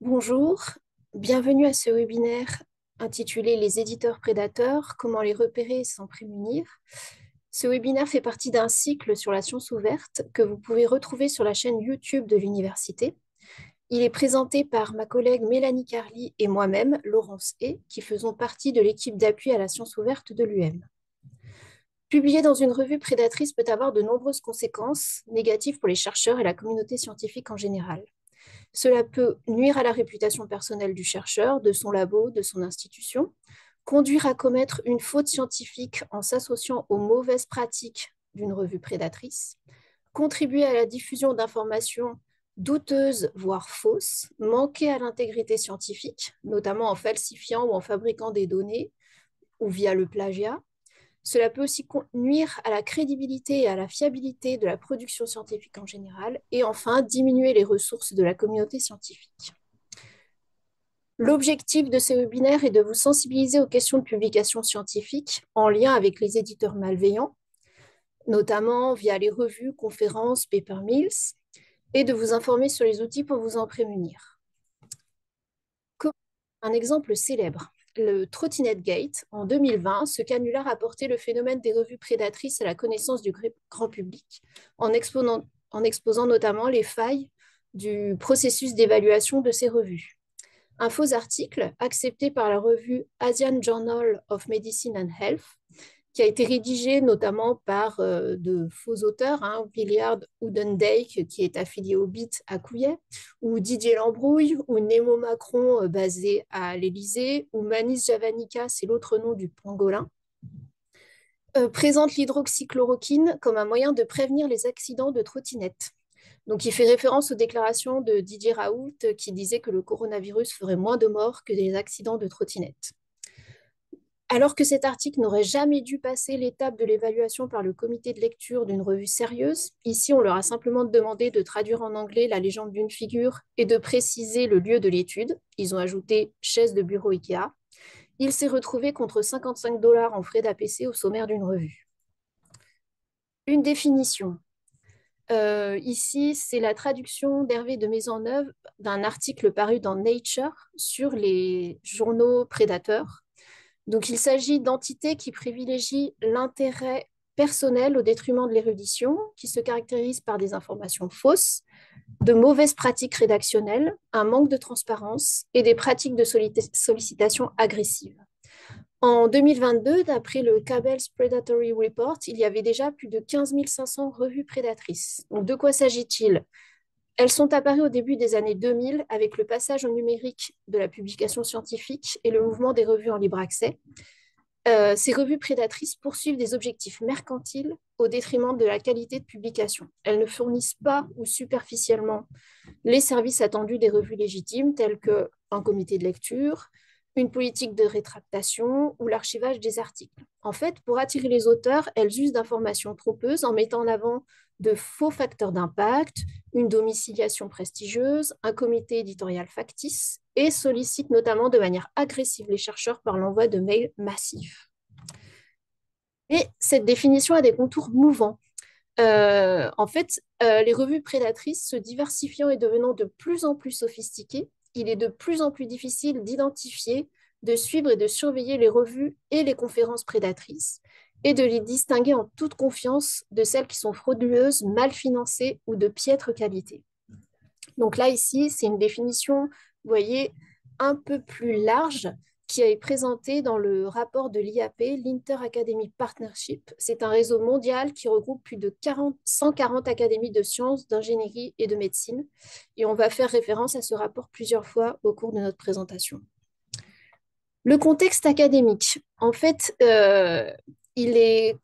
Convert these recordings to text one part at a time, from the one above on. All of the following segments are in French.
Bonjour, bienvenue à ce webinaire intitulé Les éditeurs prédateurs, comment les repérer sans prémunir. Ce webinaire fait partie d'un cycle sur la science ouverte que vous pouvez retrouver sur la chaîne YouTube de l'université. Il est présenté par ma collègue Mélanie Carly et moi-même, Laurence Hay, qui faisons partie de l'équipe d'appui à la science ouverte de l'UM. Publier dans une revue prédatrice peut avoir de nombreuses conséquences négatives pour les chercheurs et la communauté scientifique en général. Cela peut nuire à la réputation personnelle du chercheur, de son labo, de son institution, conduire à commettre une faute scientifique en s'associant aux mauvaises pratiques d'une revue prédatrice, contribuer à la diffusion d'informations douteuses, voire fausses, manquer à l'intégrité scientifique, notamment en falsifiant ou en fabriquant des données ou via le plagiat. Cela peut aussi nuire à la crédibilité et à la fiabilité de la production scientifique en général, et enfin diminuer les ressources de la communauté scientifique. L'objectif de ces webinaires est de vous sensibiliser aux questions de publication scientifique en lien avec les éditeurs malveillants, notamment via les revues, conférences, paper mills, et de vous informer sur les outils pour vous en prémunir. Un exemple célèbre, le Trottinette Gate, en 2020, ce canular a porté le phénomène des revues prédatrices à la connaissance du grand public, en exposant notamment les failles du processus d'évaluation de ces revues. Un faux article, accepté par la revue Asian Journal of Medicine and Health, qui a été rédigé notamment par de faux auteurs, Willard Oudendijk, qui est affilié au BIT à Couillet, ou Didier Lambrouille, ou Nemo Macron, basé à l'Élysée, ou Manis Javanica, c'est l'autre nom du pangolin, présente l'hydroxychloroquine comme un moyen de prévenir les accidents de trottinette. Donc, il fait référence aux déclarations de Didier Raoult qui disait que le coronavirus ferait moins de morts que des accidents de trottinette. Alors que cet article n'aurait jamais dû passer l'étape de l'évaluation par le comité de lecture d'une revue sérieuse, ici on leur a simplement demandé de traduire en anglais la légende d'une figure et de préciser le lieu de l'étude. Ils ont ajouté chaise de bureau Ikea. Il s'est retrouvé contre 55 $ en frais d'APC au sommaire d'une revue. Une définition. Ici, c'est la traduction d'Hervé de Maisonneuve d'un article paru dans Nature sur les journaux prédateurs. Donc, il s'agit d'entités qui privilégient l'intérêt personnel au détriment de l'érudition, qui se caractérisent par des informations fausses, de mauvaises pratiques rédactionnelles, un manque de transparence et des pratiques de sollicitation agressive. En 2022, d'après le Cabell's Predatory Report, il y avait déjà plus de 15 500 revues prédatrices. Donc, de quoi s'agit-il? Elles sont apparues au début des années 2000 avec le passage au numérique de la publication scientifique et le mouvement des revues en libre accès. Ces revues prédatrices poursuivent des objectifs mercantiles au détriment de la qualité de publication. Elles ne fournissent pas ou superficiellement les services attendus des revues légitimes tels qu'un comité de lecture, une politique de rétractation ou l'archivage des articles. En fait, pour attirer les auteurs, elles usent d'informations trompeuses en mettant en avant de faux facteurs d'impact, une domiciliation prestigieuse, un comité éditorial factice et sollicitent notamment de manière agressive les chercheurs par l'envoi de mails massifs. Et cette définition a des contours mouvants. En fait, les revues prédatrices se diversifiant et devenant de plus en plus sophistiquées, il est de plus en plus difficile d'identifier, de suivre et de surveiller les revues et les conférences prédatrices et de les distinguer en toute confiance de celles qui sont frauduleuses, mal financées ou de piètre qualité. Donc là, ici, c'est une définition, vous voyez, un peu plus large qui est présentée dans le rapport de l'IAP, l'Inter-Academy Partnership. C'est un réseau mondial qui regroupe plus de 140 académies de sciences, d'ingénierie et de médecine. Et on va faire référence à ce rapport plusieurs fois au cours de notre présentation. Le contexte académique, en fait, il est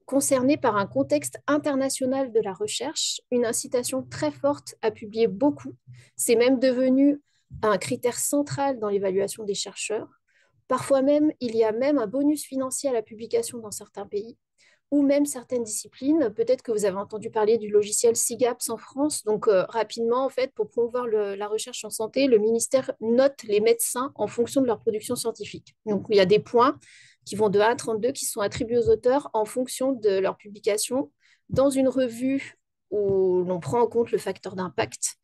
concerné par un contexte international de la recherche, une incitation très forte à publier beaucoup. C'est même devenu un critère central dans l'évaluation des chercheurs. Parfois même, il y a même un bonus financier à la publication dans certains pays, ou même certaines disciplines. Peut-être que vous avez entendu parler du logiciel SIGAPS en France. Donc, rapidement, en fait, pour promouvoir la recherche en santé, le ministère note les médecins en fonction de leur production scientifique. Donc, il y a des points qui vont de 1 à 32 qui sont attribués aux auteurs en fonction de leur publication dans une revue où l'on prend en compte le facteur d'impact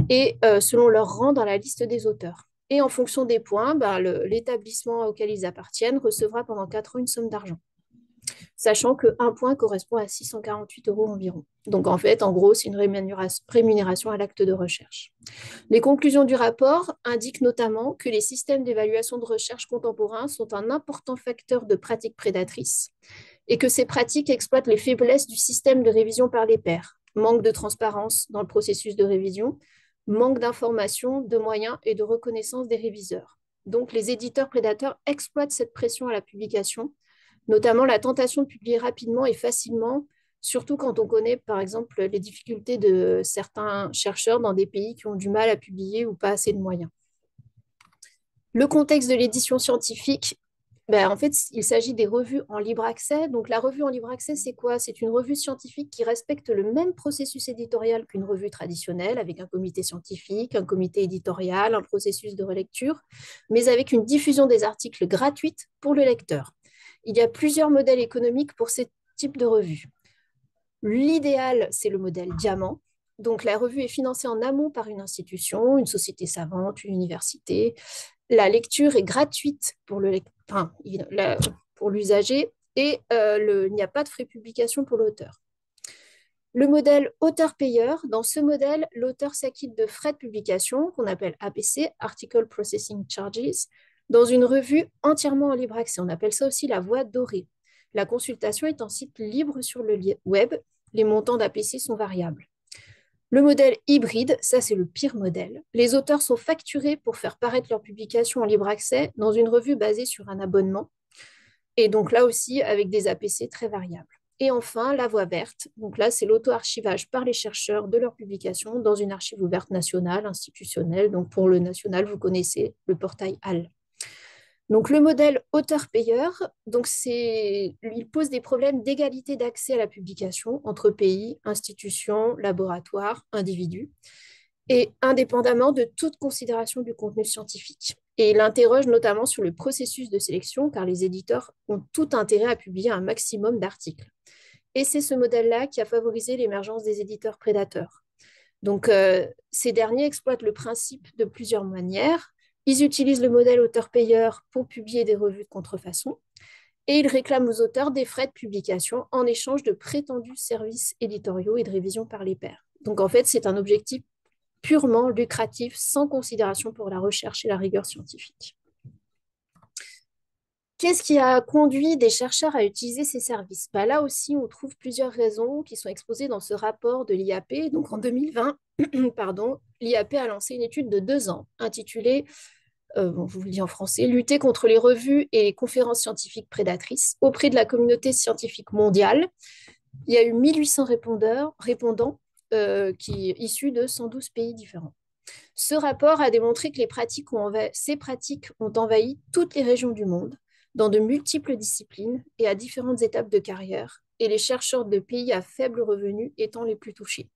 et selon leur rang dans la liste des auteurs. Et en fonction des points, l'établissement auquel ils appartiennent recevra pendant 4 ans une somme d'argent, sachant qu'un point correspond à 648 € environ. Donc en fait, en gros, c'est une rémunération à l'acte de recherche. Les conclusions du rapport indiquent notamment que les systèmes d'évaluation de recherche contemporains sont un important facteur de pratiques prédatrices et que ces pratiques exploitent les faiblesses du système de révision par les pairs, manque de transparence dans le processus de révision, manque d'information, de moyens et de reconnaissance des réviseurs. Donc les éditeurs prédateurs exploitent cette pression à la publication, notamment la tentation de publier rapidement et facilement, surtout quand on connaît par exemple les difficultés de certains chercheurs dans des pays qui ont du mal à publier ou pas assez de moyens. Le contexte de l'édition scientifique, en fait, il s'agit des revues en libre accès. Donc, la revue en libre accès, c'est quoi? C'est une revue scientifique qui respecte le même processus éditorial qu'une revue traditionnelle, avec un comité scientifique, un comité éditorial, un processus de relecture, mais avec une diffusion des articles gratuite pour le lecteur. Il y a plusieurs modèles économiques pour ce type de revue. L'idéal, c'est le modèle diamant. Donc, la revue est financée en amont par une institution, une société savante, une université. La lecture est gratuite pour l'usager et il n'y a pas de frais de publication pour l'auteur. Le modèle auteur-payeur, dans ce modèle, l'auteur s'acquitte de frais de publication qu'on appelle APC, Article Processing Charges, dans une revue entièrement en libre accès. On appelle ça aussi la voie dorée. La consultation est en site libre sur le web. Les montants d'APC sont variables. Le modèle hybride, ça c'est le pire modèle. Les auteurs sont facturés pour faire paraître leurs publications en libre accès dans une revue basée sur un abonnement. Et donc là aussi avec des APC très variables. Et enfin, la voie verte. Donc là, c'est l'auto-archivage par les chercheurs de leurs publications dans une archive ouverte nationale, institutionnelle. Donc pour le national, vous connaissez le portail HAL. Donc le modèle auteur-payeur, il pose des problèmes d'égalité d'accès à la publication entre pays, institutions, laboratoires, individus, et indépendamment de toute considération du contenu scientifique. Et il interroge notamment sur le processus de sélection, car les éditeurs ont tout intérêt à publier un maximum d'articles. Et c'est ce modèle-là qui a favorisé l'émergence des éditeurs prédateurs. Donc, ces derniers exploitent le principe de plusieurs manières. Ils utilisent le modèle auteur-payeur pour publier des revues de contrefaçon et ils réclament aux auteurs des frais de publication en échange de prétendus services éditoriaux et de révision par les pairs. Donc, en fait, c'est un objectif purement lucratif, sans considération pour la recherche et la rigueur scientifique. Qu'est-ce qui a conduit des chercheurs à utiliser ces services? Là aussi, on trouve plusieurs raisons qui sont exposées dans ce rapport de l'IAP. Donc en 2020, l'IAP a lancé une étude de 2 ans intitulée, je vous le dis en français, Lutter contre les revues et les conférences scientifiques prédatrices auprès de la communauté scientifique mondiale. Il y a eu 1800 répondants issus de 112 pays différents. Ce rapport a démontré que ces pratiques ont envahi toutes les régions du monde, dans de multiples disciplines et à différentes étapes de carrière, et les chercheurs de pays à faible revenu étant les plus touchés.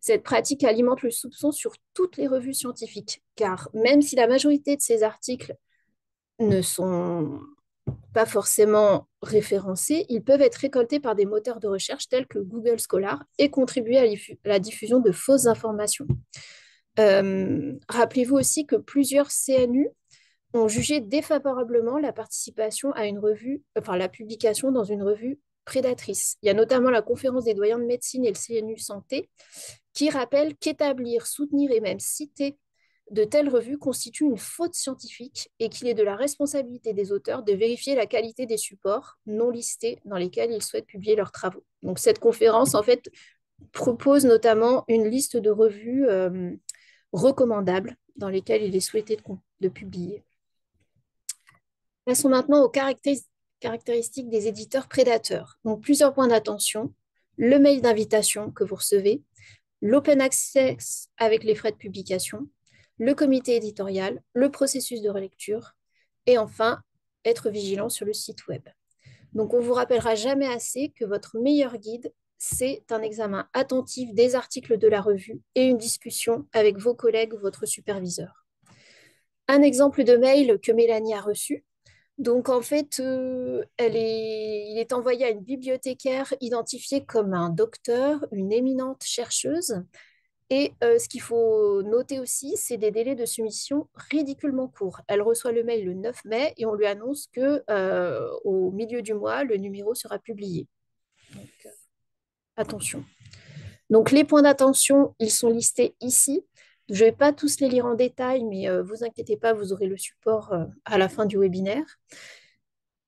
Cette pratique alimente le soupçon sur toutes les revues scientifiques, car même si la majorité de ces articles ne sont pas forcément référencés, ils peuvent être récoltés par des moteurs de recherche tels que Google Scholar et contribuer à la diffusion de fausses informations. Rappelez-vous aussi que plusieurs CNU ont jugé défavorablement la participation à la publication dans une revue prédatrice. Il y a notamment la conférence des doyens de médecine et le CNU Santé qui rappellent qu'établir, soutenir et même citer de telles revues constitue une faute scientifique et qu'il est de la responsabilité des auteurs de vérifier la qualité des supports non listés dans lesquels ils souhaitent publier leurs travaux. Donc cette conférence, en fait, propose notamment une liste de revues recommandables dans lesquelles il est souhaité de publier. Passons maintenant aux caractéristiques des éditeurs prédateurs. Donc, plusieurs points d'attention. Le mail d'invitation que vous recevez, l'open access avec les frais de publication, le comité éditorial, le processus de relecture et enfin, être vigilant sur le site web. Donc, on ne vous rappellera jamais assez que votre meilleur guide, c'est un examen attentif des articles de la revue et une discussion avec vos collègues ou votre superviseur. Un exemple de mail que Mélanie a reçu. Donc, en fait, il est envoyé à une bibliothécaire identifiée comme un docteur, une éminente chercheuse. Et ce qu'il faut noter aussi, c'est des délais de soumission ridiculement courts. Elle reçoit le mail le 9 mai et on lui annonce que au milieu du mois, le numéro sera publié. Donc, attention. Donc, les points d'attention, ils sont listés ici. Je ne vais pas tous les lire en détail, mais vous inquiétez pas, vous aurez le support à la fin du webinaire.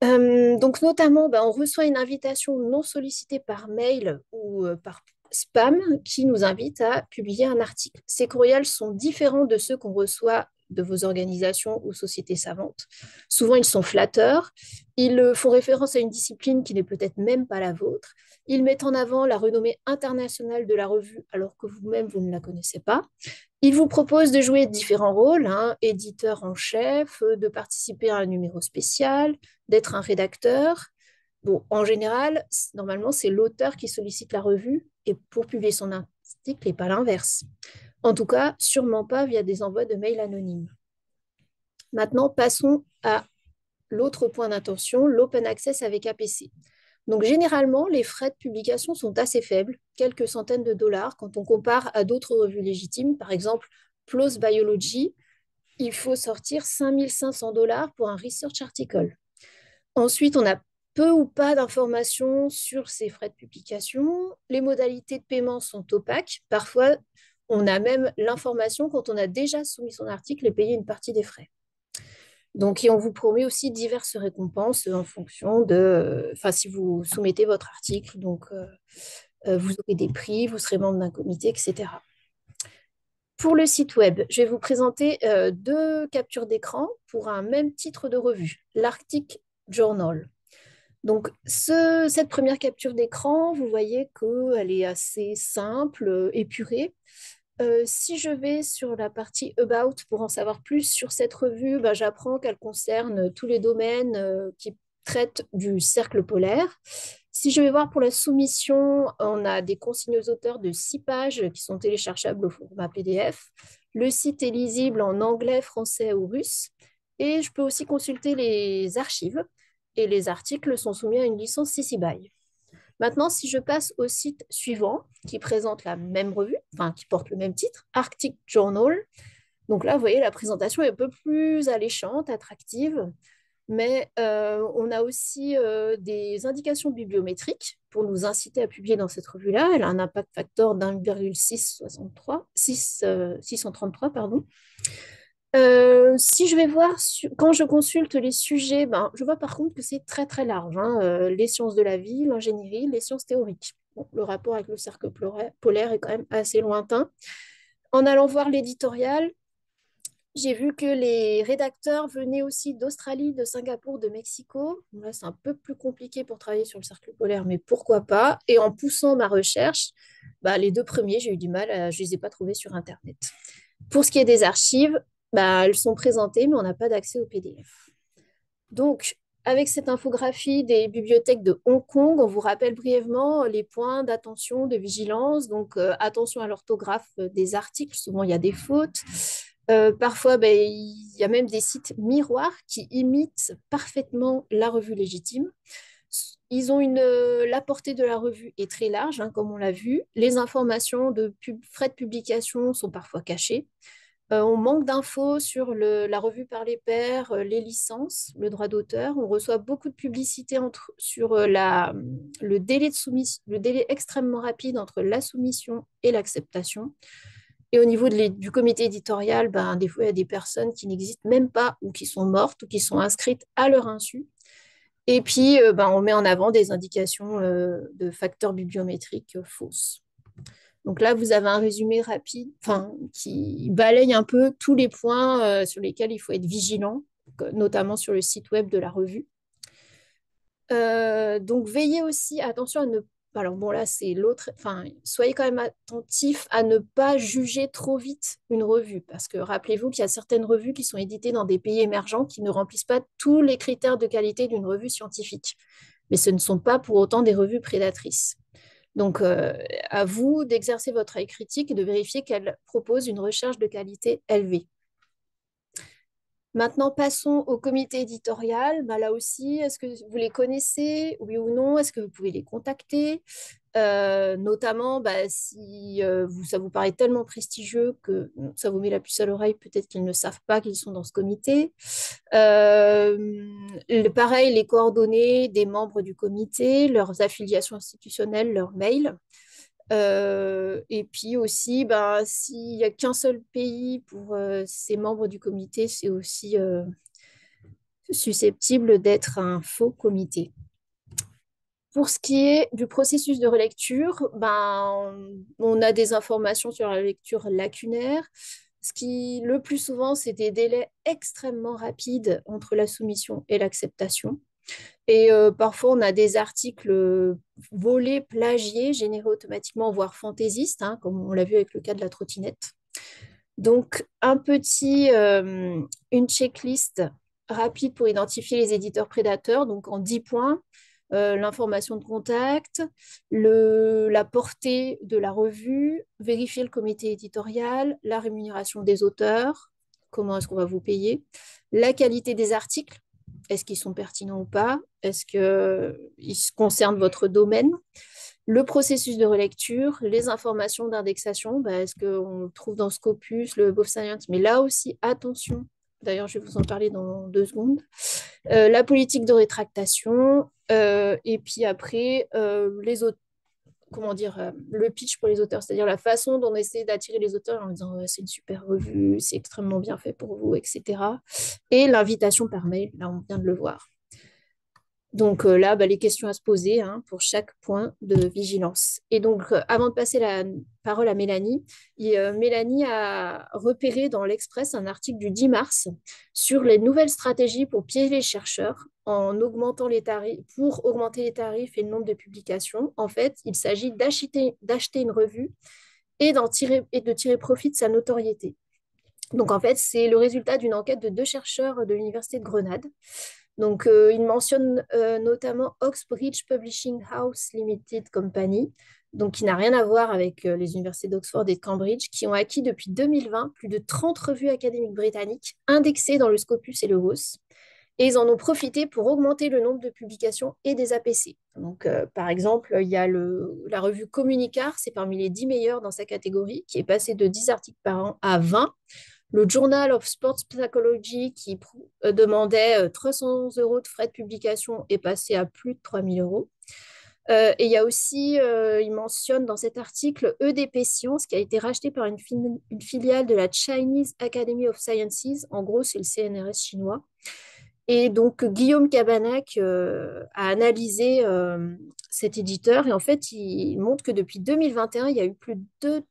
Donc, notamment, ben, on reçoit une invitation non sollicitée par mail ou par spam qui nous invite à publier un article. Ces courriels sont différents de ceux qu'on reçoit de vos organisations ou sociétés savantes. Souvent, ils sont flatteurs. Ils font référence à une discipline qui n'est peut-être même pas la vôtre. Ils mettent en avant la renommée internationale de la revue alors que vous-même, vous ne la connaissez pas. Il vous propose de jouer différents rôles, hein, éditeur en chef, de participer à un numéro spécial, d'être un rédacteur. Bon, en général, normalement, c'est l'auteur qui sollicite la revue et pour publier son article et pas l'inverse. En tout cas, sûrement pas via des envois de mails anonymes. Maintenant, passons à l'autre point d'attention, l'open access avec APC. Donc, généralement, les frais de publication sont assez faibles, quelques centaines de dollars, quand on compare à d'autres revues légitimes. Par exemple, PLOS Biology, il faut sortir 5 500 $ pour un research article. Ensuite, on a peu ou pas d'informations sur ces frais de publication. Les modalités de paiement sont opaques. Parfois, on a même l'information quand on a déjà soumis son article et payé une partie des frais. Donc, et on vous promet aussi diverses récompenses en fonction de, enfin, si vous soumettez votre article, donc vous aurez des prix, vous serez membre d'un comité, etc. Pour le site web, je vais vous présenter deux captures d'écran pour un même titre de revue, l'Arctic Journal. Donc, cette première capture d'écran, vous voyez qu'elle est assez simple, épurée. Si je vais sur la partie About pour en savoir plus sur cette revue, ben, j'apprends qu'elle concerne tous les domaines qui traitent du cercle polaire. Si je vais voir pour la soumission, on a des consignes aux auteurs de 6 pages qui sont téléchargeables au format PDF. Le site est lisible en anglais, français ou russe. Et je peux aussi consulter les archives. Et les articles sont soumis à une licence CC BY. Maintenant, si je passe au site suivant, qui présente la même revue, enfin qui porte le même titre, Arctic Journal. Donc là, vous voyez, la présentation est un peu plus alléchante, attractive, mais on a aussi des indications bibliométriques pour nous inciter à publier dans cette revue-là. Elle a un impact factor d'1,633, pardon. Si je vais voir, quand je consulte les sujets, ben, je vois par contre que c'est très très large, hein. Les sciences de la vie, l'ingénierie, les sciences théoriques. Bon, le rapport avec le cercle polaire est quand même assez lointain. En allant voir l'éditorial, j'ai vu que les rédacteurs venaient aussi d'Australie, de Singapour, de Mexico. Là, c'est un peu plus compliqué pour travailler sur le cercle polaire, mais pourquoi pas. Et en poussant ma recherche, bah, les deux premiers, j'ai eu du mal, je ne les ai pas trouvés sur Internet. Pour ce qui est des archives, bah, elles sont présentées, mais on n'a pas d'accès au PDF. Donc, avec cette infographie des bibliothèques de Hong Kong, on vous rappelle brièvement les points d'attention, de vigilance. Donc, attention à l'orthographe des articles, souvent il y a des fautes. Parfois, ben, il y a même des sites miroirs qui imitent parfaitement la revue légitime. Ils ont la portée de la revue est très large, hein, comme on l'a vu. Les informations de frais de publication sont parfois cachées. On manque d'infos sur la revue par les pairs, les licences, le droit d'auteur. On reçoit beaucoup de publicité sur le délai de soumission, le délai extrêmement rapide entre la soumission et l'acceptation. Et au niveau du comité éditorial, ben, des fois, il y a des personnes qui n'existent même pas ou qui sont mortes ou qui sont inscrites à leur insu. Et puis, ben, on met en avant des indications de facteurs bibliométriques fausses. Donc là, vous avez un résumé rapide, enfin, qui balaye un peu tous les points sur lesquels il faut être vigilant, notamment sur le site web de la revue. Donc veillez aussi, attention à ne alors bon là c'est l'autre, enfin soyez quand même attentifs à ne pas juger trop vite une revue parce que rappelez-vous qu'il y a certaines revues qui sont éditées dans des pays émergents qui ne remplissent pas tous les critères de qualité d'une revue scientifique, mais ce ne sont pas pour autant des revues prédatrices. Donc à vous d'exercer votre œil critique et de vérifier qu'elle propose une recherche de qualité élevée. Maintenant, passons au comité éditorial. Bah, là aussi, est-ce que vous les connaissez, oui ou non? Est-ce que vous pouvez les contacter? Notamment, bah, si ça vous paraît tellement prestigieux que ça vous met la puce à l'oreille, peut-être qu'ils ne savent pas qu'ils sont dans ce comité. Euh, Pareil, les coordonnées des membres du comité, leurs affiliations institutionnelles, leurs mails. Et puis aussi, ben, s'il n'y a qu'un seul pays pour ces membres du comité, c'est aussi susceptible d'être un faux comité. Pour ce qui est du processus de relecture, ben, on a des informations sur la lecture lacunaire. Ce qui, le plus souvent, c'est des délais extrêmement rapides entre la soumission et l'acceptation. Et parfois, on a des articles volés, plagiés, générés automatiquement, voire fantaisistes, hein, comme on l'a vu avec le cas de la trottinette. Donc, une checklist rapide pour identifier les éditeurs prédateurs. Donc, en 10 points, l'information de contact, la portée de la revue, vérifier le comité éditorial, la rémunération des auteurs, comment est-ce qu'on va vous payer, la qualité des articles, est-ce qu'ils sont pertinents ou pas, est-ce qu'ils concernent votre domaine, le processus de relecture, les informations d'indexation, bah, est-ce qu'on le trouve dans Scopus, le Web of Science, mais là aussi, attention, d'ailleurs, je vais vous en parler dans 2 secondes, la politique de rétractation, et puis après, les autres, comment dire, le pitch pour les auteurs, c'est-à-dire la façon dont on essaie d'attirer les auteurs en disant c'est une super revue, c'est extrêmement bien fait pour vous, etc. Et l'invitation par mail, là, on vient de le voir. Donc là, bah, les questions à se poser hein, pour chaque point de vigilance. Et donc, avant de passer la parole à Mélanie, Mélanie a repéré dans l'Express un article du 10 mars sur les nouvelles stratégies pour piéger les chercheurs en augmentant les tarifs, pour augmenter les tarifs et le nombre de publications. En fait, il s'agit d'acheter une revue et de tirer profit de sa notoriété. Donc, en fait, c'est le résultat d'une enquête de 2 chercheurs de l'Université de Grenade. Donc, il mentionne notamment Oxbridge Publishing House Limited Company, donc qui n'a rien à voir avec les universités d'Oxford et de Cambridge, qui ont acquis depuis 2020 plus de 30 revues académiques britanniques indexées dans le Scopus et le Gauss. Et ils en ont profité pour augmenter le nombre de publications et des APC. Donc, par exemple, il y a la revue Communicar, c'est parmi les 10 meilleures dans sa catégorie, qui est passée de 10 articles par an à 20. Le Journal of Sports Psychology, qui demandait 300 euros de frais de publication, est passé à plus de 3000 euros. Et il y a aussi, il mentionne dans cet article EDP Science, qui a été racheté par une filiale de la Chinese Academy of Sciences. En gros, c'est le CNRS chinois. Et donc, Guillaume Cabanac a analysé cet éditeur et en fait, il montre que depuis 2021, il y a eu plus de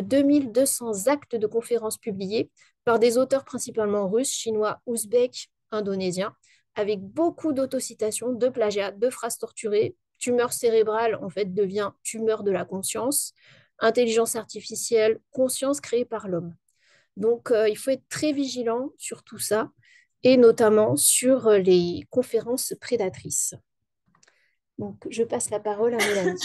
2200 actes de conférences publiés par des auteurs principalement russes, chinois, ouzbeks, indonésiens, avec beaucoup d'autocitations, de plagiat, de phrases torturées. Tumeur cérébrale, en fait, devient tumeur de la conscience. Intelligence artificielle, conscience créée par l'homme. Donc, il faut être très vigilant sur tout ça et notamment sur les conférences prédatrices. Donc, je passe la parole à Mélanie.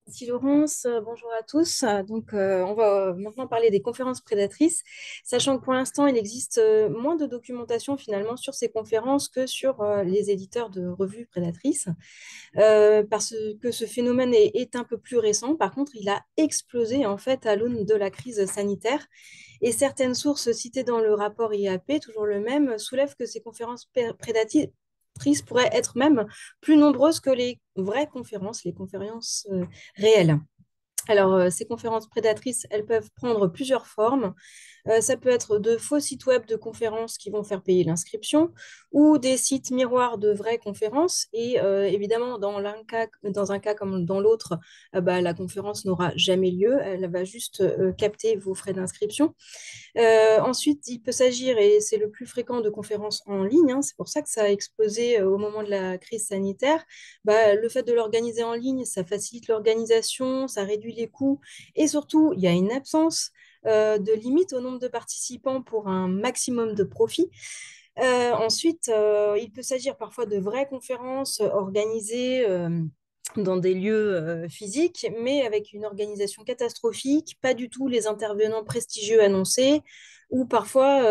Merci Laurence, bonjour à tous. On va maintenant parler des conférences prédatrices, sachant que pour l'instant, il existe moins de documentation finalement sur ces conférences que sur les éditeurs de revues prédatrices, parce que ce phénomène est un peu plus récent. Par contre, il a explosé en fait à l'aune de la crise sanitaire. Et certaines sources citées dans le rapport IAP, toujours le même, soulèvent que ces conférences prédatrices pourraient être même plus nombreuses que les vraies conférences, les conférences réelles. Alors, ces conférences prédatrices, elles peuvent prendre plusieurs formes. Ça peut être de faux sites web de conférences qui vont faire payer l'inscription ou des sites miroirs de vraies conférences. Et évidemment, dans un cas comme dans l'autre, bah, la conférence n'aura jamais lieu. Elle va juste capter vos frais d'inscription. Ensuite, il peut s'agir, et c'est le plus fréquent, de conférences en ligne, hein. C'est pour ça que ça a explosé au moment de la crise sanitaire. Bah, le fait de l'organiser en ligne, ça facilite l'organisation, ça réduit les coûts et surtout, il y a une absence de limite au nombre de participants pour un maximum de profit. Ensuite, il peut s'agir parfois de vraies conférences organisées dans des lieux physiques, mais avec une organisation catastrophique, pas du tout les intervenants prestigieux annoncés, ou parfois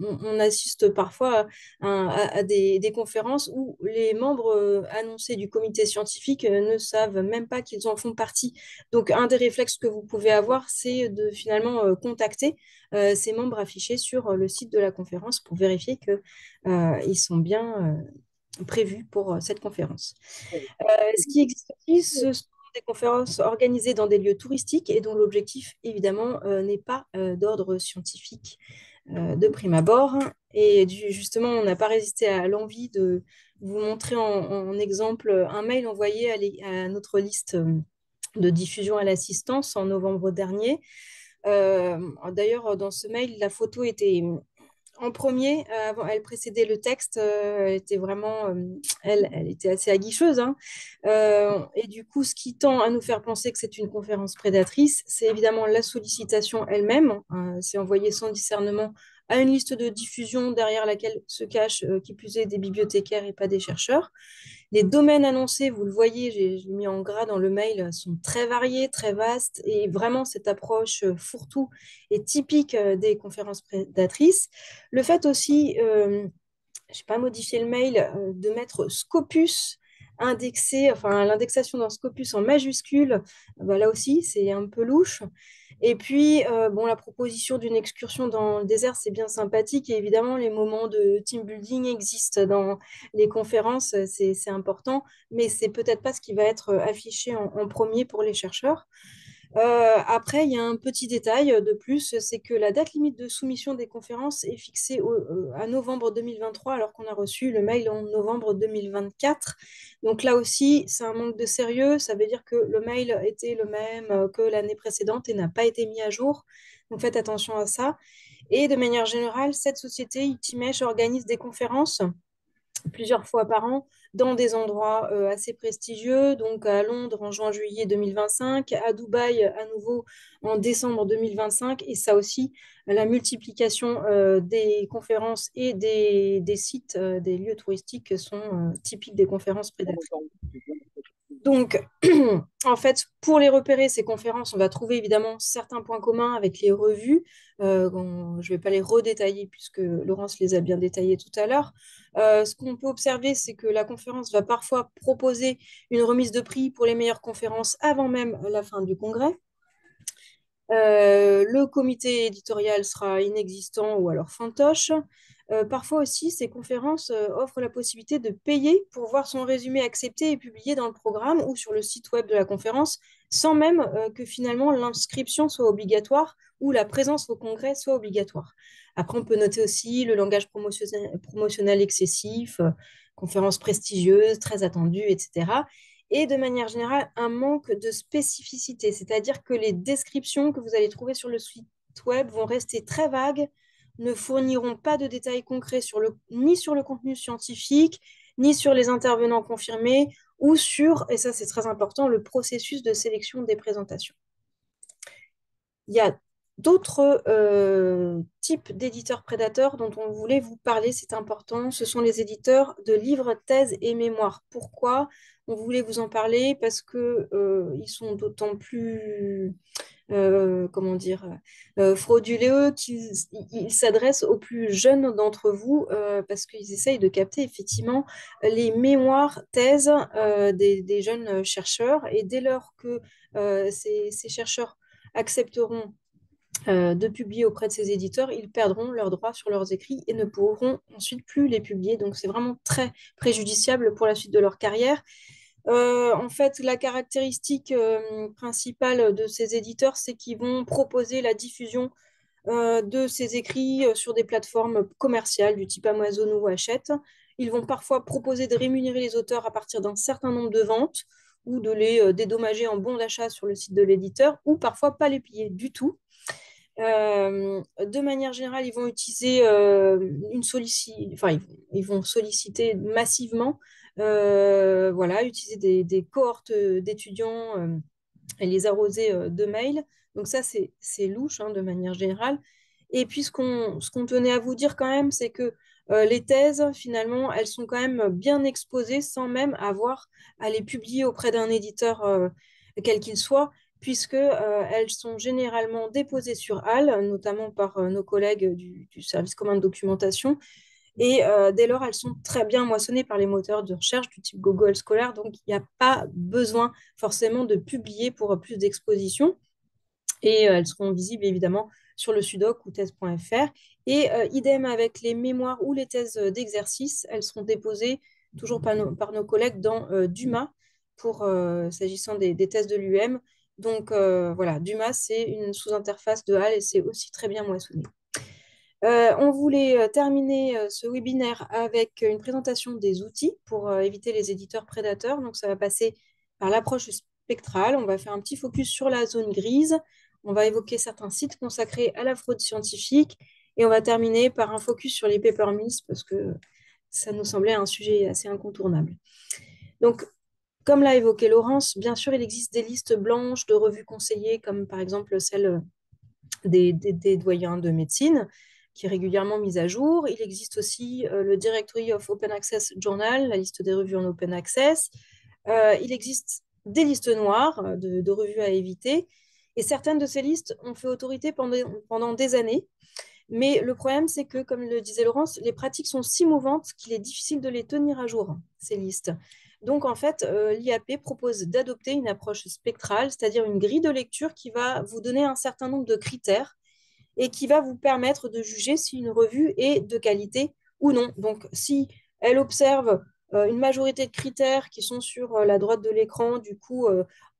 on assiste parfois à des conférences où les membres annoncés du comité scientifique ne savent même pas qu'ils en font partie. Donc un des réflexes que vous pouvez avoir, c'est de finalement contacter ces membres affichés sur le site de la conférence pour vérifier qu'ils sont bien prévus pour cette conférence. Ce qui existe aussi, ce sont des conférences organisées dans des lieux touristiques et dont l'objectif, évidemment, n'est pas d'ordre scientifique de prime abord. Et justement, on n'a pas résisté à l'envie de vous montrer en exemple un mail envoyé à notre liste de diffusion à l'assistance en novembre dernier. D'ailleurs, dans ce mail, la photo était en premier, elle précédait le texte, elle était vraiment, elle était assez aguicheuse, hein. Et du coup, ce qui tend à nous faire penser que c'est une conférence prédatrice, c'est évidemment la sollicitation elle-même. C'est envoyé sans discernement à une liste de diffusion derrière laquelle se cachent, qui plus est, des bibliothécaires et pas des chercheurs. Les domaines annoncés, vous le voyez, j'ai mis en gras dans le mail, sont très variés, très vastes, et vraiment cette approche fourre-tout est typique des conférences prédatrices. Le fait aussi, je n'ai pas modifié le mail, de mettre Scopus indexé, enfin l'indexation d'un Scopus en majuscule, bah, là aussi c'est un peu louche. Et puis, bon, la proposition d'une excursion dans le désert, c'est bien sympathique. Et évidemment, les moments de team building existent dans les conférences, c'est important, mais c'est peut-être pas ce qui va être affiché en premier pour les chercheurs. Après, il y a un petit détail de plus, c'est que la date limite de soumission des conférences est fixée à novembre 2023, alors qu'on a reçu le mail en novembre 2024. Donc là aussi, c'est un manque de sérieux. Ça veut dire que le mail était le même que l'année précédente et n'a pas été mis à jour. Donc faites attention à ça. Et de manière générale, cette société, Itimesh, organise des conférences plusieurs fois par an dans des endroits assez prestigieux, donc à Londres en juin-juillet 2025, à Dubaï à nouveau en décembre 2025, et ça aussi, la multiplication des conférences et des sites, des lieux touristiques sont typiques des conférences prédatrices. Donc, en fait, pour les repérer, ces conférences, on va trouver évidemment certains points communs avec les revues. Je ne vais pas les redétailler puisque Laurence les a bien détaillées tout à l'heure. Ce qu'on peut observer, c'est que la conférence va parfois proposer une remise de prix pour les meilleures conférences avant même la fin du congrès. Le comité éditorial sera inexistant ou alors fantoche. Parfois aussi, ces conférences offrent la possibilité de payer pour voir son résumé accepté et publié dans le programme ou sur le site web de la conférence, sans même que finalement l'inscription soit obligatoire ou la présence au congrès soit obligatoire. Après, on peut noter aussi le langage promotionnel excessif, conférences prestigieuses, très attendues, etc. Et de manière générale, un manque de spécificité, c'est-à-dire que les descriptions que vous allez trouver sur le site web vont rester très vagues, ne fourniront pas de détails concrets ni sur le contenu scientifique, ni sur les intervenants confirmés, ou sur, et ça c'est très important, le processus de sélection des présentations. Il y a d'autres types d'éditeurs prédateurs dont on voulait vous parler, c'est important. Ce sont les éditeurs de livres, thèses et mémoires. Pourquoi on voulait vous en parler? Parce que ils sont d'autant plus comment dire, frauduleux qu'ils s'adressent aux plus jeunes d'entre vous parce qu'ils essayent de capter effectivement les mémoires, thèses des jeunes chercheurs. Et dès lors que ces chercheurs accepteront de publier auprès de ces éditeurs, ils perdront leurs droits sur leurs écrits et ne pourront ensuite plus les publier. Donc c'est vraiment très préjudiciable pour la suite de leur carrière. En fait, la caractéristique principale de ces éditeurs, c'est qu'ils vont proposer la diffusion de ces écrits sur des plateformes commerciales du type Amazon ou Hachette. Ils vont parfois proposer de rémunérer les auteurs à partir d'un certain nombre de ventes ou de les dédommager en bon d'achat sur le site de l'éditeur, ou parfois pas les payer du tout. De manière générale, ils vont utiliser ils vont solliciter massivement, voilà, utiliser des cohortes d'étudiants et les arroser de mails. Donc ça, c'est louche hein, de manière générale. Et puis ce qu'on tenait à vous dire quand même, c'est que Les thèses, finalement, elles sont quand même bien exposées sans même avoir à les publier auprès d'un éditeur, quel qu'il soit, puisque elles sont généralement déposées sur HAL, notamment par nos collègues du service commun de documentation. Et dès lors, elles sont très bien moissonnées par les moteurs de recherche du type Google Scholar, donc il n'y a pas besoin forcément de publier pour plus d'exposition. Et elles seront visibles évidemment sur le Sudoc ou thèse.fr. Et idem avec les mémoires ou les thèses d'exercice, elles seront déposées toujours par nos collègues dans Dumas pour s'agissant des thèses de l'UM. Donc voilà, Dumas, c'est une sous-interface de HAL et c'est aussi très bien moissonné. On voulait terminer ce webinaire avec une présentation des outils pour éviter les éditeurs prédateurs. Donc, ça va passer par l'approche spectrale. On va faire un petit focus sur la zone grise. On va évoquer certains sites consacrés à la fraude scientifique. Et on va terminer par un focus sur les paper mills parce que ça nous semblait un sujet assez incontournable. Donc, comme l'a évoqué Laurence, bien sûr, il existe des listes blanches de revues conseillées, comme par exemple celle des doyens de médecine, qui est régulièrement mise à jour. Il existe aussi le Directory of Open Access Journal, la liste des revues en open access. Il existe des listes noires de revues à éviter. Et certaines de ces listes ont fait autorité pendant des années. Mais le problème, c'est que, comme le disait Laurence, les pratiques sont si mouvantes qu'il est difficile de les tenir à jour, ces listes. Donc, en fait, l'IAP propose d'adopter une approche spectrale, c'est-à-dire une grille de lecture qui va vous donner un certain nombre de critères et qui va vous permettre de juger si une revue est de qualité ou non. Donc, si elle observe une majorité de critères qui sont sur la droite de l'écran, du coup,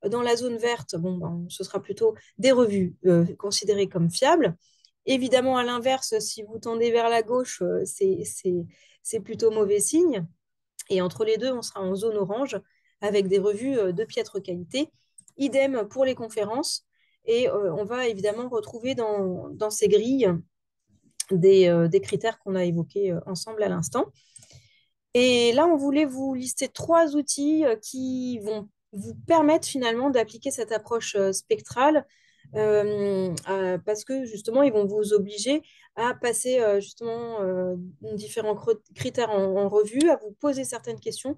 dans la zone verte, bon, ben, ce sera plutôt des revues considérées comme fiables. Évidemment, à l'inverse, si vous tendez vers la gauche, c'est plutôt mauvais signe. Et entre les deux, on sera en zone orange avec des revues de piètre qualité. Idem pour les conférences. Et on va évidemment retrouver dans ces grilles des critères qu'on a évoqués ensemble à l'instant. Et là, on voulait vous lister 3 outils qui vont vous permettre finalement d'appliquer cette approche spectrale parce que justement, ils vont vous obliger à passer justement différents critères en revue, à vous poser certaines questions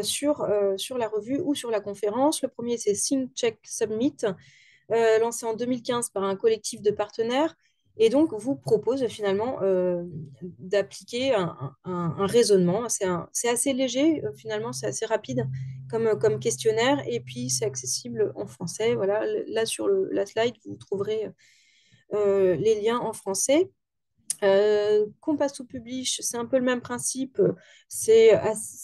sur la revue ou sur la conférence. Le premier, c'est Think, Check, Submit, lancé en 2015 par un collectif de partenaires, et donc vous propose finalement d'appliquer un raisonnement. C'est assez léger, finalement, c'est assez rapide comme questionnaire, et puis c'est accessible en français. Voilà, là sur la slide, vous trouverez les liens en français. Compass to Publish, c'est un peu le même principe, c'est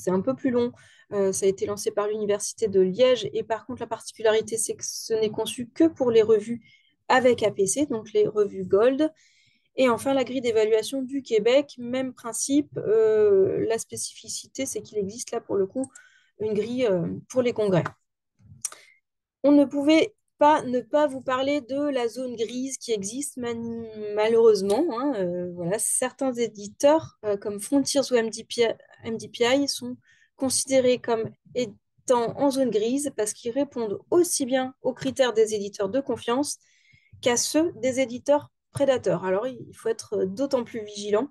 un peu plus long. Ça a été lancé par l'Université de Liège et par contre, la particularité, c'est que ce n'est conçu que pour les revues avec APC, donc les revues Gold. Et enfin, la grille d'évaluation du Québec, même principe. La spécificité, c'est qu'il existe là pour le coup une grille pour les congrès. On ne pouvait pas ne pas vous parler de la zone grise qui existe malheureusement. Hein, voilà, certains éditeurs comme Frontiers ou MDPI sont considérés comme étant en zone grise parce qu'ils répondent aussi bien aux critères des éditeurs de confiance qu'à ceux des éditeurs prédateurs. Alors, il faut être d'autant plus vigilant.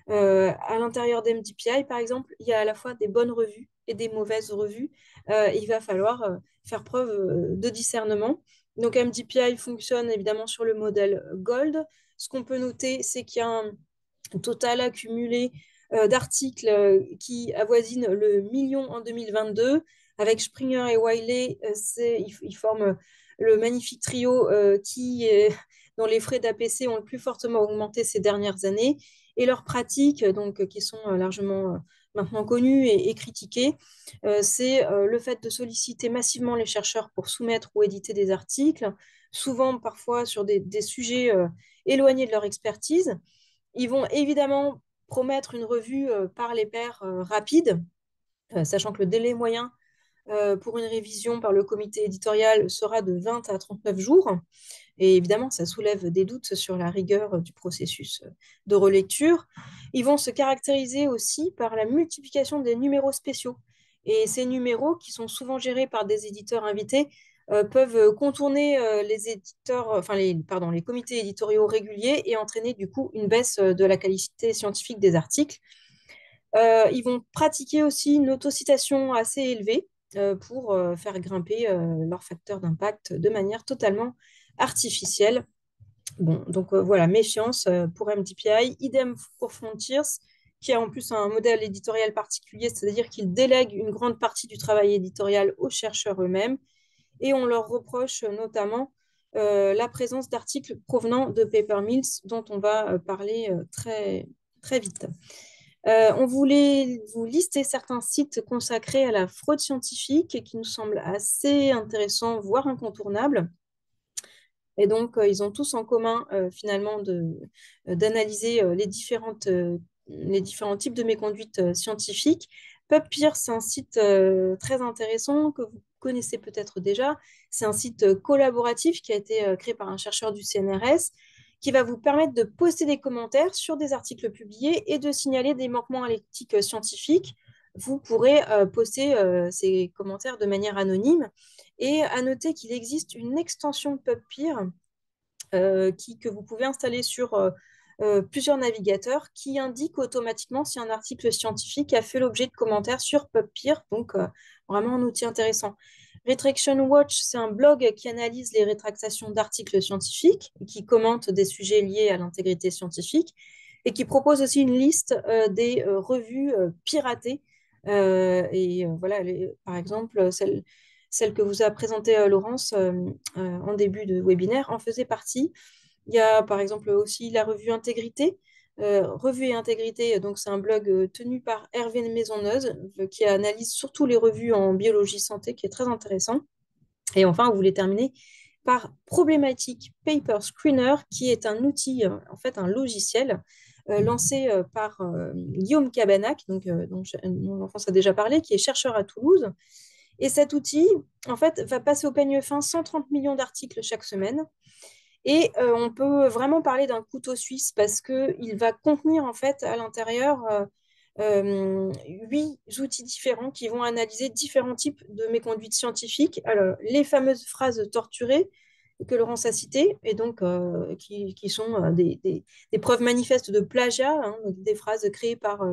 À l'intérieur d'MDPI, par exemple, il y a à la fois des bonnes revues et des mauvaises revues. Il va falloir faire preuve de discernement. Donc, MDPI fonctionne évidemment sur le modèle Gold. Ce qu'on peut noter, c'est qu'il y a un total accumulé d'articles qui avoisine le million en 2022. Avec Springer et Wiley, ils forment le magnifique trio dont les frais d'APC ont le plus fortement augmenté ces dernières années. Et leurs pratiques, donc, qui sont largement maintenant connues et critiquées, c'est le fait de solliciter massivement les chercheurs pour soumettre ou éditer des articles, souvent parfois sur des sujets éloignés de leur expertise. Ils vont évidemment promettre une revue par les pairs rapide, sachant que le délai moyen pour une révision par le comité éditorial sera de 20 à 39 jours. Et évidemment, ça soulève des doutes sur la rigueur du processus de relecture. Ils vont se caractériser aussi par la multiplication des numéros spéciaux. Et ces numéros, qui sont souvent gérés par des éditeurs invités, peuvent contourner les comités éditoriaux réguliers et entraîner du coup une baisse de la qualité scientifique des articles. Ils vont pratiquer aussi une autocitation assez élevée pour faire grimper leur facteur d'impact de manière totalement artificielle. Bon, donc voilà, méfiance pour MDPI. Idem pour Frontiers, qui a en plus un modèle éditorial particulier, c'est-à-dire qu'il délègue une grande partie du travail éditorial aux chercheurs eux-mêmes. Et on leur reproche notamment la présence d'articles provenant de Paper Mills, dont on va parler très, très vite. On voulait vous lister certains sites consacrés à la fraude scientifique qui nous semblent assez intéressants, voire incontournables. Et donc, ils ont tous en commun, finalement, d'analyser les différents types de méconduites scientifiques. PubPeer, c'est un site très intéressant que vous connaissez peut-être déjà. C'est un site collaboratif qui a été créé par un chercheur du CNRS qui va vous permettre de poster des commentaires sur des articles publiés et de signaler des manquements à l'éthique scientifique. Vous pourrez poster ces commentaires de manière anonyme. Et à noter qu'il existe une extension PubPeer que vous pouvez installer sur plusieurs navigateurs qui indique automatiquement si un article scientifique a fait l'objet de commentaires sur PubPeer. Donc, vraiment un outil intéressant. Retraction Watch, c'est un blog qui analyse les rétractations d'articles scientifiques, qui commente des sujets liés à l'intégrité scientifique et qui propose aussi une liste des revues piratées. Voilà, par exemple, celle que vous a présentée Laurence en début de webinaire en faisait partie. Il y a par exemple aussi la revue Intégrité. Revue et Intégrité, donc c'est un blog tenu par Hervé Maisonneuve qui analyse surtout les revues en biologie santé, qui est très intéressant. Et enfin, on voulait terminer par Problematic Paper Screener, qui est un outil, en fait un logiciel lancé par Guillaume Cabanac, dont l'enfance a déjà parlé, qui est chercheur à Toulouse. Et cet outil, en fait, va passer au peigne fin 130 millions d'articles chaque semaine. Et on peut vraiment parler d'un couteau suisse parce qu'il va contenir en fait à l'intérieur 8 outils différents qui vont analyser différents types de méconduites scientifiques. Alors, les fameuses phrases torturées que Laurence a citées, et donc qui sont des preuves manifestes de plagiat, hein, des phrases créées par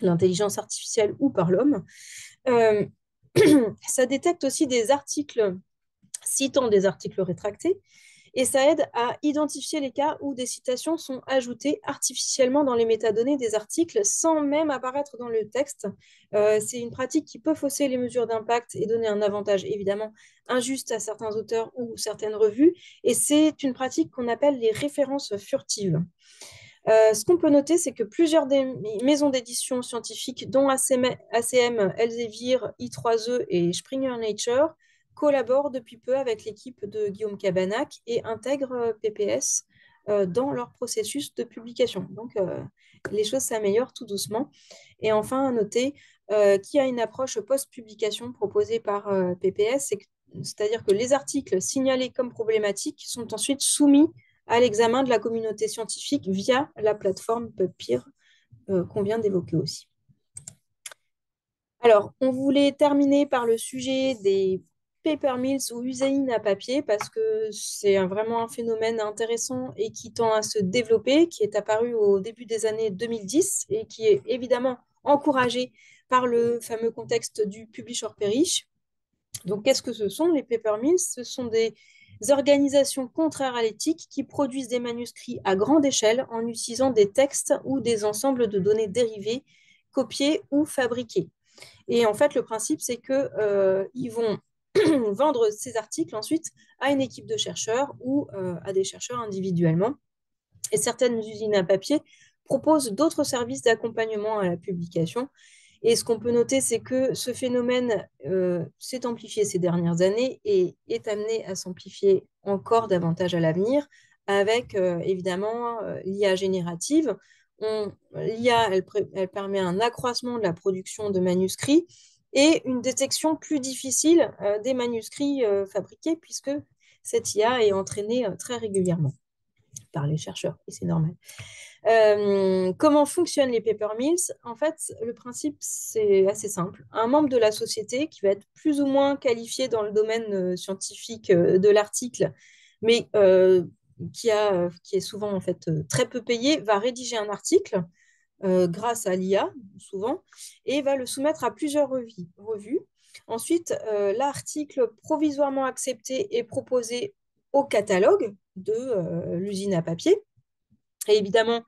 l'intelligence artificielle ou par l'homme. Euh, Ça détecte aussi des articles citant des articles rétractés et ça aide à identifier les cas où des citations sont ajoutées artificiellement dans les métadonnées des articles sans même apparaître dans le texte. C'est une pratique qui peut fausser les mesures d'impact et donner un avantage évidemment injuste à certains auteurs ou certaines revues. Et c'est une pratique qu'on appelle les références furtives. Ce qu'on peut noter, c'est que plusieurs des maisons d'édition scientifiques, dont ACM, Elsevier, I3E et Springer Nature, collaborent depuis peu avec l'équipe de Guillaume Cabanac et intègrent PPS dans leur processus de publication. Donc, les choses s'améliorent tout doucement. Et enfin, à noter qu'il y a une approche post-publication proposée par PPS, c'est-à-dire que les articles signalés comme problématiques sont ensuite soumis à l'examen de la communauté scientifique via la plateforme PubPeer qu'on vient d'évoquer aussi. Alors, on voulait terminer par le sujet des paper mills ou usines à papier parce que c'est vraiment un phénomène intéressant et qui tend à se développer, qui est apparu au début des années 2010 et qui est évidemment encouragé par le fameux contexte du publish or perish. Donc, qu'est-ce que ce sont les paper mills? Ce sont des organisations contraires à l'éthique qui produisent des manuscrits à grande échelle en utilisant des textes ou des ensembles de données dérivées, copiées ou fabriquées. Et en fait, le principe, c'est qu'ils vont vendre ces articles ensuite à une équipe de chercheurs ou à des chercheurs individuellement. Et certaines usines à papier proposent d'autres services d'accompagnement à la publication. Et ce qu'on peut noter, c'est que ce phénomène s'est amplifié ces dernières années et est amené à s'amplifier encore davantage à l'avenir avec évidemment l'IA générative. L'IA, elle permet un accroissement de la production de manuscrits et une détection plus difficile des manuscrits fabriqués puisque cette IA est entraînée très régulièrement par les chercheurs, et c'est normal. Comment fonctionnent les paper mills? En fait, le principe, c'est assez simple. Un membre de la société qui va être plus ou moins qualifié dans le domaine scientifique de l'article, mais qui est souvent en fait très peu payé, va rédiger un article grâce à l'IA, souvent, et va le soumettre à plusieurs revues. Ensuite, l'article provisoirement accepté est proposé au catalogue de l'usine à papier. Et évidemment,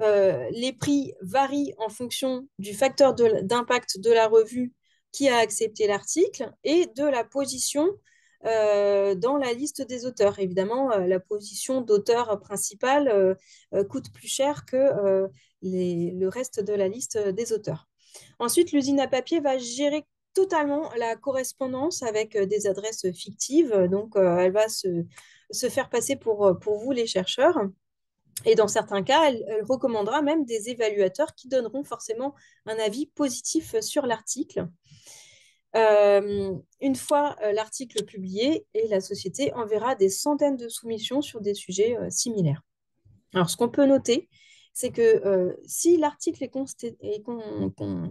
les prix varient en fonction du facteur d'impact de la revue qui a accepté l'article et de la position dans la liste des auteurs. Évidemment, la position d'auteur principal coûte plus cher que le reste de la liste des auteurs. Ensuite, l'usine à papier va gérer totalement la correspondance avec des adresses fictives. Donc, elle va se faire passer pour vous, les chercheurs. Et dans certains cas, elle recommandera même des évaluateurs qui donneront forcément un avis positif sur l'article. Une fois l'article publié, et la société enverra des centaines de soumissions sur des sujets similaires. Alors, ce qu'on peut noter, c'est que si l'article est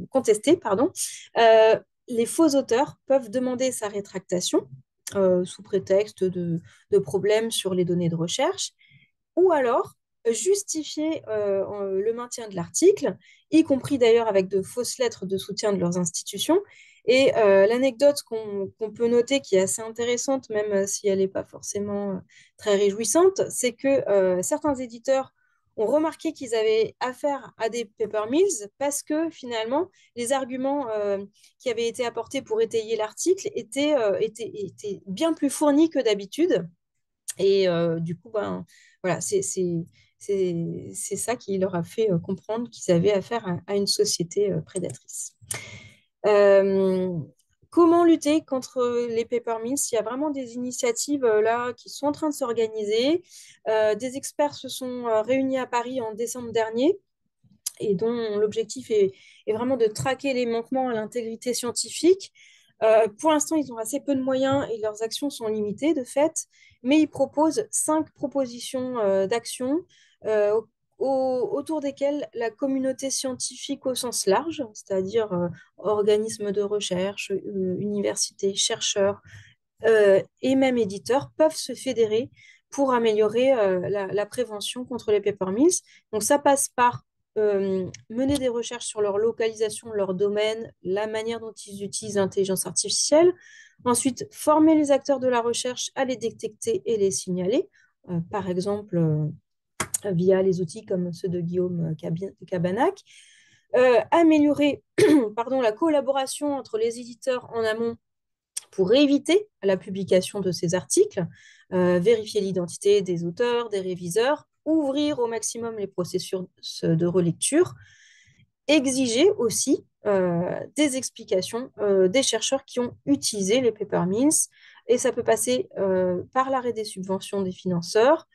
contesté, pardon, les faux auteurs peuvent demander sa rétractation sous prétexte de problèmes sur les données de recherche, ou alors justifier le maintien de l'article, y compris d'ailleurs avec de fausses lettres de soutien de leurs institutions. Et l'anecdote qu'on peut noter, qui est assez intéressante, même si elle n'est pas forcément très réjouissante, c'est que certains éditeurs ont remarqué qu'ils avaient affaire à des paper mills parce que finalement, les arguments qui avaient été apportés pour étayer l'article étaient bien plus fournis que d'habitude. Et du coup, ben, voilà, c'est ça qui leur a fait comprendre qu'ils avaient affaire à une société prédatrice. Euh, Comment lutter contre les paper mills? Il y a vraiment des initiatives là qui sont en train de s'organiser. Des experts se sont réunis à Paris en décembre dernier et dont l'objectif est vraiment de traquer les manquements à l'intégrité scientifique. Pour l'instant, ils ont assez peu de moyens et leurs actions sont limitées de fait, mais ils proposent 5 propositions d'action euh, autour desquelles la communauté scientifique au sens large, c'est-à-dire organismes de recherche, universités, chercheurs et même éditeurs, peuvent se fédérer pour améliorer la prévention contre les paper mills. Donc ça passe par mener des recherches sur leur localisation, leur domaine, la manière dont ils utilisent l'intelligence artificielle. Ensuite, former les acteurs de la recherche à les détecter et les signaler, par exemple via les outils comme ceux de Guillaume Cabanac. Améliorer pardon, la collaboration entre les éditeurs en amont pour éviter la publication de ces articles, vérifier l'identité des auteurs, des réviseurs, ouvrir au maximum les processus de relecture, exiger aussi des explications des chercheurs qui ont utilisé les paper mills. Et ça peut passer par l'arrêt des subventions des financeurs,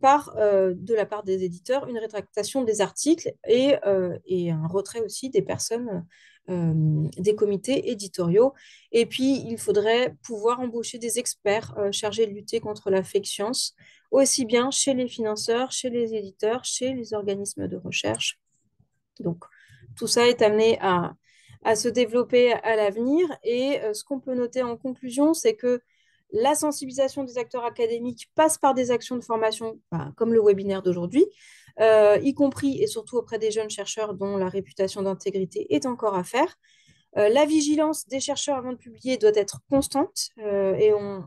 par, de la part des éditeurs, une rétractation des articles et un retrait aussi des personnes des comités éditoriaux. Et puis, il faudrait pouvoir embaucher des experts chargés de lutter contre la fake science, aussi bien chez les financeurs, chez les éditeurs, chez les organismes de recherche. Donc, tout ça est amené à se développer à l'avenir. Et ce qu'on peut noter en conclusion, c'est que la sensibilisation des acteurs académiques passe par des actions de formation, bah, comme le webinaire d'aujourd'hui, y compris et surtout auprès des jeunes chercheurs dont la réputation d'intégrité est encore à faire. La vigilance des chercheurs avant de publier doit être constante et on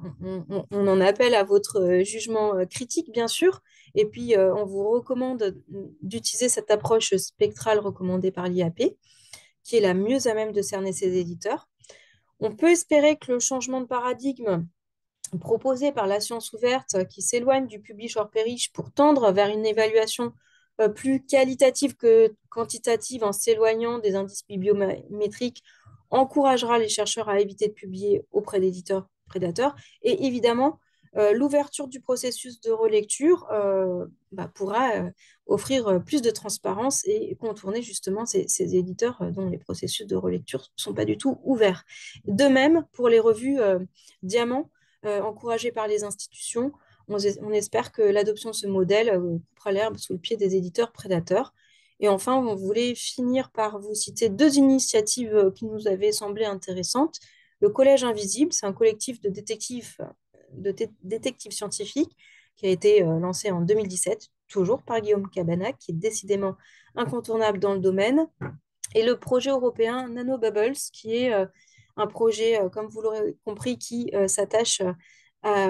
en appelle à votre jugement critique, bien sûr. Et puis, on vous recommande d'utiliser cette approche spectrale recommandée par l'IAP, qui est la mieux à même de cerner ses éditeurs. On peut espérer que le changement de paradigme proposé par la science ouverte, qui s'éloigne du publish or perish pour tendre vers une évaluation plus qualitative que quantitative en s'éloignant des indices bibliométriques, encouragera les chercheurs à éviter de publier auprès d'éditeurs prédateurs. Et évidemment, l'ouverture du processus de relecture pourra offrir plus de transparence et contourner justement ces éditeurs dont les processus de relecture ne sont pas du tout ouverts. De même, pour les revues Diamant, encouragées par les institutions, on espère que l'adoption de ce modèle coupera l'herbe sous le pied des éditeurs prédateurs. Et enfin, on voulait finir par vous citer 2 initiatives qui nous avaient semblé intéressantes. Le Collège Invisible, c'est un collectif de détectives scientifiques qui a été lancé en 2017, toujours par Guillaume Cabana, qui est décidément incontournable dans le domaine, et le projet européen NanoBubbles, qui est un projet, comme vous l'aurez compris, qui s'attache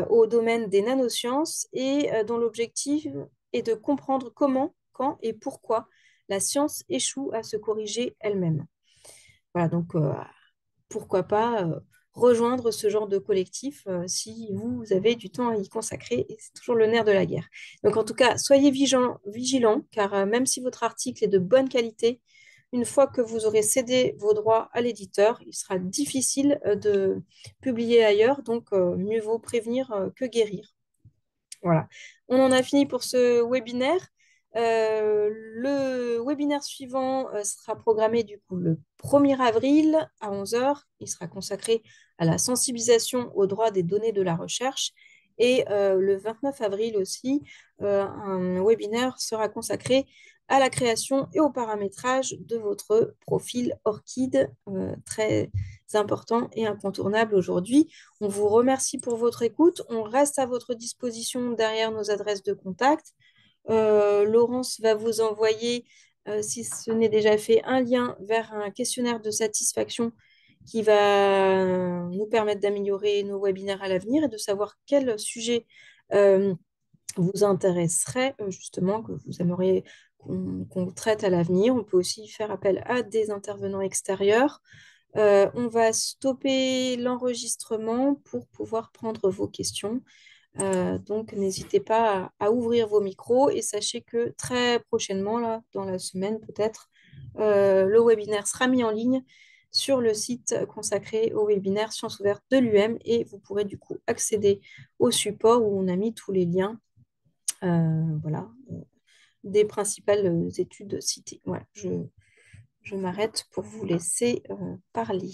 au domaine des nanosciences et dont l'objectif est de comprendre comment, quand et pourquoi la science échoue à se corriger elle-même. Voilà, donc pourquoi pas rejoindre ce genre de collectif si vous avez du temps à y consacrer, et c'est toujours le nerf de la guerre. Donc en tout cas, soyez vigilants, car même si votre article est de bonne qualité, une fois que vous aurez cédé vos droits à l'éditeur, il sera difficile de publier ailleurs, donc mieux vaut prévenir que guérir. Voilà, on en a fini pour ce webinaire. Le webinaire suivant sera programmé du coup le 1er avril à 11 heures. Il sera consacré à la sensibilisation aux droits des données de la recherche. Et le 29 avril aussi, un webinaire sera consacré à la création et au paramétrage de votre profil ORCID, très important et incontournable aujourd'hui. On vous remercie pour votre écoute. On reste à votre disposition derrière nos adresses de contact. Laurence va vous envoyer, si ce n'est déjà fait, un lien vers un questionnaire de satisfaction qui va nous permettre d'améliorer nos webinaires à l'avenir et de savoir quel sujet vous intéresserait, justement, que vous aimeriez qu'on traite à l'avenir. On peut aussi faire appel à des intervenants extérieurs. On va stopper l'enregistrement pour pouvoir prendre vos questions. Donc, n'hésitez pas à ouvrir vos micros et sachez que très prochainement, là, dans la semaine peut-être, le webinaire sera mis en ligne sur le site consacré au webinaire Sciences ouvertes de l'UM et vous pourrez du coup accéder au support où on a mis tous les liens voilà, des principales études citées. Voilà, je m'arrête pour vous laisser parler.